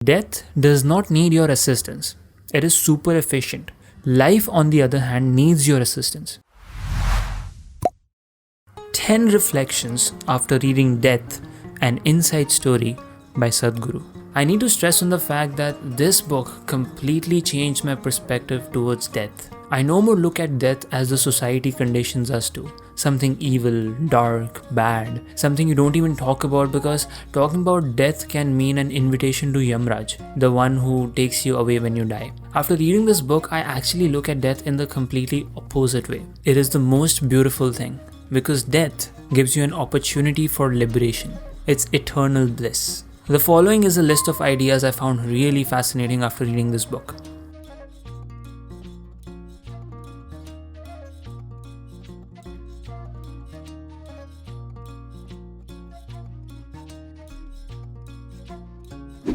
Death does not need your assistance. It is super efficient. Life, on the other hand, needs your assistance. 10 reflections after reading Death, an Inside Story by Sadhguru. I need to stress on the fact that this book completely changed my perspective towards death. I no more look at death as the society conditions us to. Something evil, dark, bad, something you don't even talk about, because talking about death can mean an invitation to Yamraj, the one who takes you away when you die. After reading this book, I actually look at death in the completely opposite way. It is the most beautiful thing, because death gives you an opportunity for liberation. It's eternal bliss. The following is a list of ideas I found really fascinating after reading this book.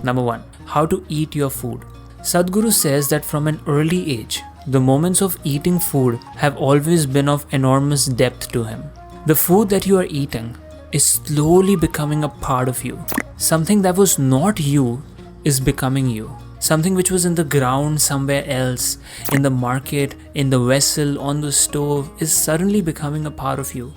Number 1. How to eat your food. Sadhguru says that from an early age, the moments of eating food have always been of enormous depth to him. The food that you are eating is slowly becoming a part of you. Something that was not you is becoming you. Something which was in the ground somewhere else, in the market, in the vessel, on the stove, is suddenly becoming a part of you.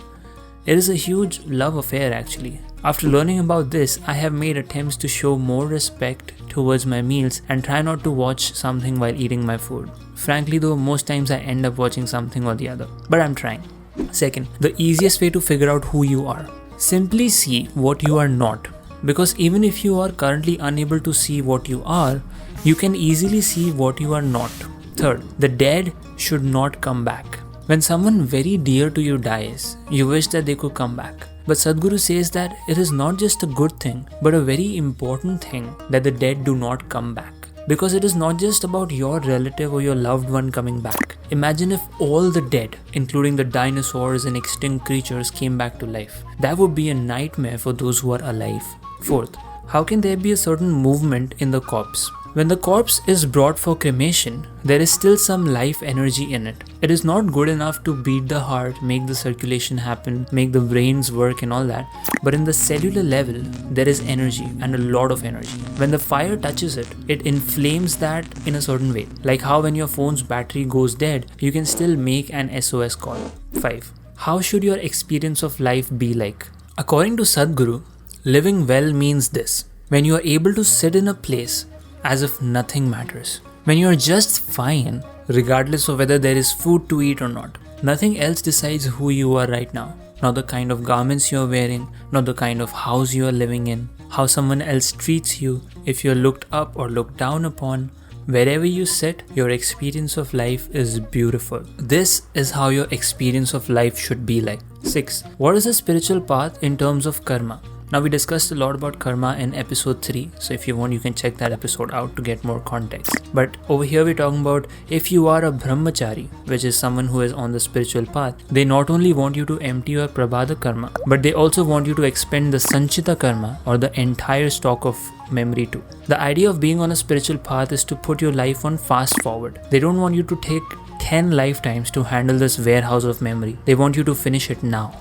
It is a huge love affair actually. After learning about this, I have made attempts to show more respect towards my meals and try not to watch something while eating my food. Frankly though, most times I end up watching something or the other, but I'm trying. Second, the easiest way to figure out who you are. Simply see what you are not. Because even if you are currently unable to see what you are, you can easily see what you are not. Third, the dead should not come back. When someone very dear to you dies, you wish that they could come back. But Sadhguru says that it is not just a good thing, but a very important thing that the dead do not come back. Because it is not just about your relative or your loved one coming back. Imagine if all the dead, including the dinosaurs and extinct creatures, came back to life. That would be a nightmare for those who are alive. Fourth, how can there be a certain movement in the corpse? When the corpse is brought for cremation, there is still some life energy in it. It is not good enough to beat the heart, make the circulation happen, make the brains work and all that. But in the cellular level, there is energy, and a lot of energy. When the fire touches it, it inflames that in a certain way. Like how when your phone's battery goes dead, you can still make an SOS call. 5. How should your experience of life be like? According to Sadhguru, living well means this. When you are able to sit in a place as if nothing matters. When you are just fine, regardless of whether there is food to eat or not. Nothing else decides who you are right now. Not the kind of garments you are wearing, not the kind of house you are living in, how someone else treats you, if you are looked up or looked down upon. Wherever you sit, your experience of life is beautiful. This is how your experience of life should be like. 6. What is a spiritual path in terms of karma? Now we discussed a lot about karma in episode 3, so if you want you can check that episode out to get more context. But over here we're talking about if you are a brahmachari, which is someone who is on the spiritual path, they not only want you to empty your prabhada karma, but they also want you to expend the sanchita karma or the entire stock of memory too. The idea of being on a spiritual path is to put your life on fast forward. They don't want you to take 10 lifetimes to handle this warehouse of memory. They want you to finish it now.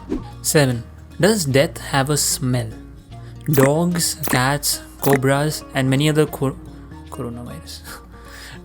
7. Does death have a smell? Dogs, cats, cobras, and many other coronavirus.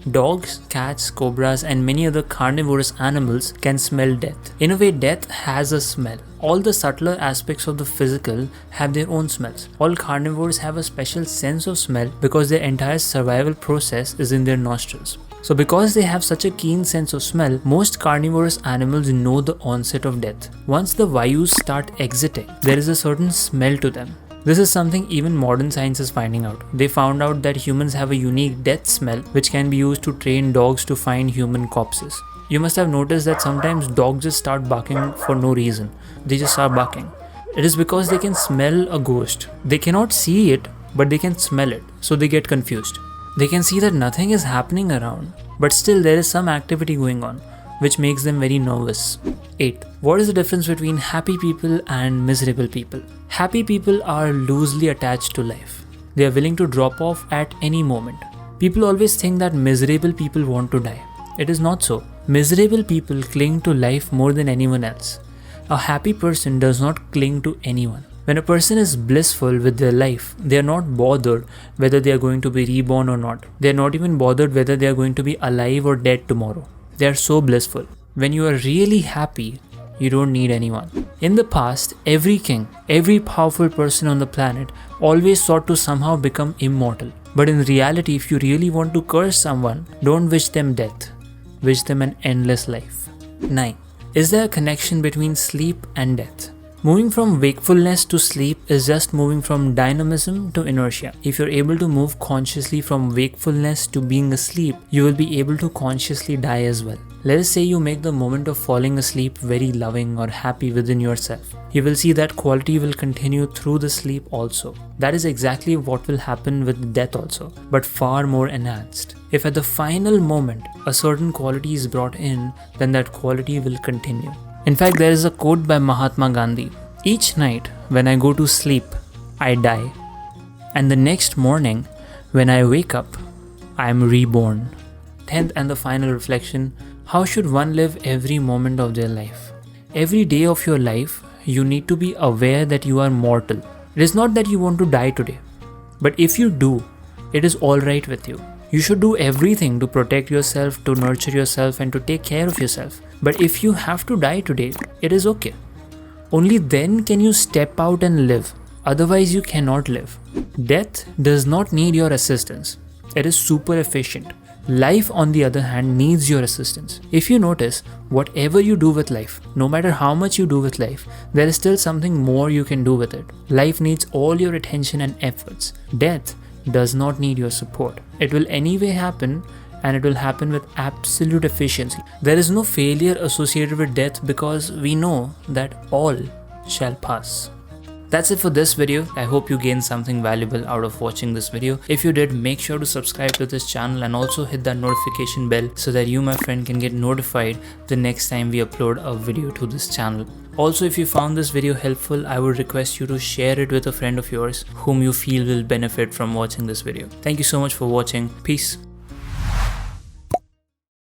Dogs, cats, cobras, and many other carnivorous animals can smell death. In a way, death has a smell. All the subtler aspects of the physical have their own smells. All carnivores have a special sense of smell because their entire survival process is in their nostrils. So because they have such a keen sense of smell, most carnivorous animals know the onset of death. Once the vayus start exiting, there is a certain smell to them. This is something even modern science is finding out. They found out that humans have a unique death smell which can be used to train dogs to find human corpses. You must have noticed that sometimes dogs just start barking for no reason. They just start barking. It is because they can smell a ghost. They cannot see it, but they can smell it, so they get confused. They can see that nothing is happening around, but still there is some activity going on, which makes them very nervous. 8. What is the difference between happy people and miserable people? Happy people are loosely attached to life. They are willing to drop off at any moment. People always think that miserable people want to die. It is not so. Miserable people cling to life more than anyone else. A happy person does not cling to anyone. When a person is blissful with their life, they are not bothered whether they are going to be reborn or not. They are not even bothered whether they are going to be alive or dead tomorrow. They are so blissful. When you are really happy, you don't need anyone. In the past, every king, every powerful person on the planet always sought to somehow become immortal. But in reality, if you really want to curse someone, don't wish them death. Wish them an endless life. 9. Is there a connection between sleep and death? Moving from wakefulness to sleep is just moving from dynamism to inertia. If you're able to move consciously from wakefulness to being asleep, you will be able to consciously die as well. Let us say you make the moment of falling asleep very loving or happy within yourself. You will see that quality will continue through the sleep also. That is exactly what will happen with death also, but far more enhanced. If at the final moment a certain quality is brought in, then that quality will continue. In fact, there is a quote by Mahatma Gandhi. Each night when I go to sleep, I die. And the next morning, when I wake up, I am reborn. 10th and the final reflection, how should one live every moment of their life? Every day of your life, you need to be aware that you are mortal. It is not that you want to die today. But if you do, it is alright with you. You should do everything to protect yourself, to nurture yourself, and to take care of yourself. But if you have to die today, it is okay. Only then can you step out and live. Otherwise, you cannot live. Death does not need your assistance. It is super efficient. Life, on the other hand, needs your assistance. If you notice, whatever you do with life, no matter how much you do with life, there is still something more you can do with it. Life needs all your attention and efforts. Death does not need your support. It will anyway happen, and it will happen with absolute efficiency. There is no failure associated with death because we know that all shall pass. That's it for this video. I hope you gained something valuable out of watching this video. If you did, make sure to subscribe to this channel and also hit that notification bell so that you, my friend, can get notified the next time we upload a video to this channel. Also, if you found this video helpful, I would request you to share it with a friend of yours whom you feel will benefit from watching this video. Thank you so much for watching. Peace.